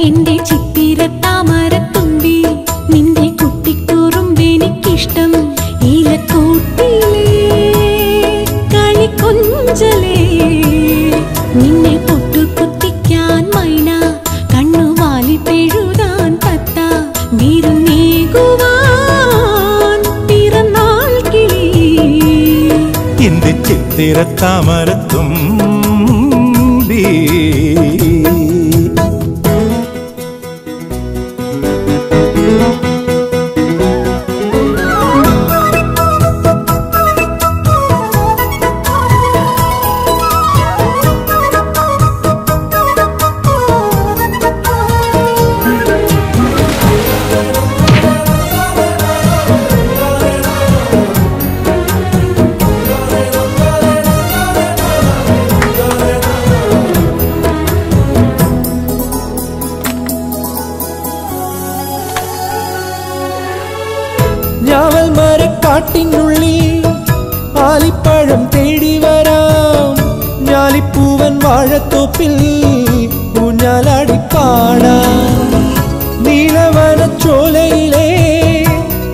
എന്റെ ചിത്തിരത്താമരത്തുമ്പി നിന്റെ കുട്ടിക്കുറുമ്പെനിക്കിഷ്ടം ഈലക്കൂട്ടിലേ കളിക്കൊഞ്ചലേ നിന്നെ പൊട്ടുകുത്തിക്കാൻ മൈന കണ്ണുവാലി പെഴുതാൻ തത്ത വിരുന്നേകുവാൻ പിറന്നാൾ കിളി എന്റെ ചിത്തിരത്താമരത്തുമ്പി ഞാവൽ മരക്കാട്ടിനുള്ളിൽ ആലിപ്പഴം തേടി വരാം ഞാലിപ്പൂവൻ വാഴത്തോപ്പിൽ ഊഞ്ഞാലാടിപ്പാടാം നീലവനച്ചോലയിലെ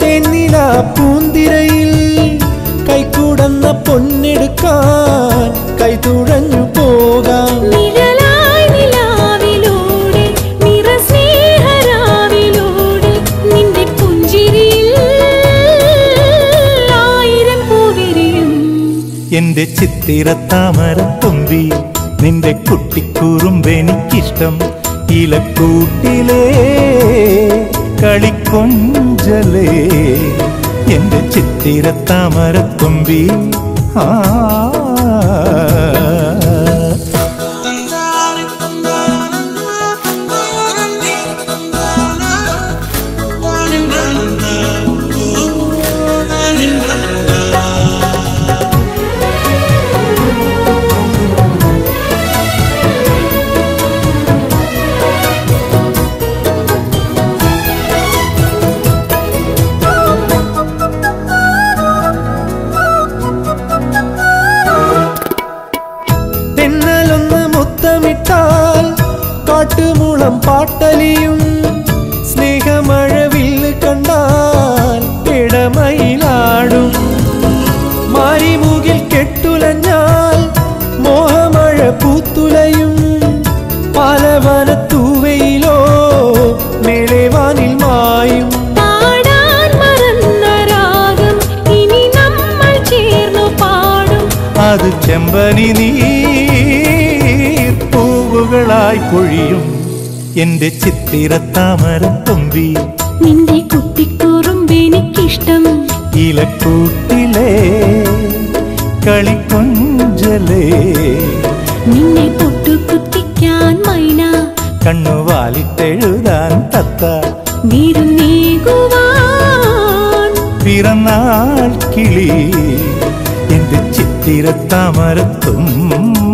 തെന്നില പൂന്തിരയിൽ കൈക്കൂടന്ന പൊന്നെടുക്കാൻ കൈതുഴഞ്ഞു പോകാം എന്റെ ചിത്തിരത്താമരത്തുമ്പി നിന്റെ കുട്ടിക്കുറുമ്പെനിക്കിഷ്ടം ഇലക്കൂട്ടിലേ കളിക്കൊഞ്ചലേ എന്റെ ചിത്തിരത്താമരത്തുമ്പി ആ കാട്ടുമുളം പാട്ടലിയും സ്നേഹമഴവില്ല് കണ്ടാൽ ഇടമയിലാടും മാരിമുകിൽ കെട്ടുലഞ്ഞാൽ മോഹമഴ പൂത്തുലയും പാലവനത്തൂവയിലോ മേളേവാനിൽ മായും അത് ചെമ്പനി നീർപ്പൂവുകളായി പൊഴിയും എന്റെ ചിത്തിരത്താമരത്തുമ്പി നിന്റെ കുട്ടിക്കുറുമ്പെനിക്കിഷ്ടം ഇലക്കൂട്ടിലേ കളിക്കൊഞ്ചലേ നിന്നെ പൊട്ടുകുത്തിക്കാൻ മൈന കണ്ണുവാലിട്ടെഴുതാൻ തത്ത വിരുന്നേകുവാൻ പിറന്നാൾ കിളി എന്റെ ചിത്തിരത്താമരത്തുമ്പി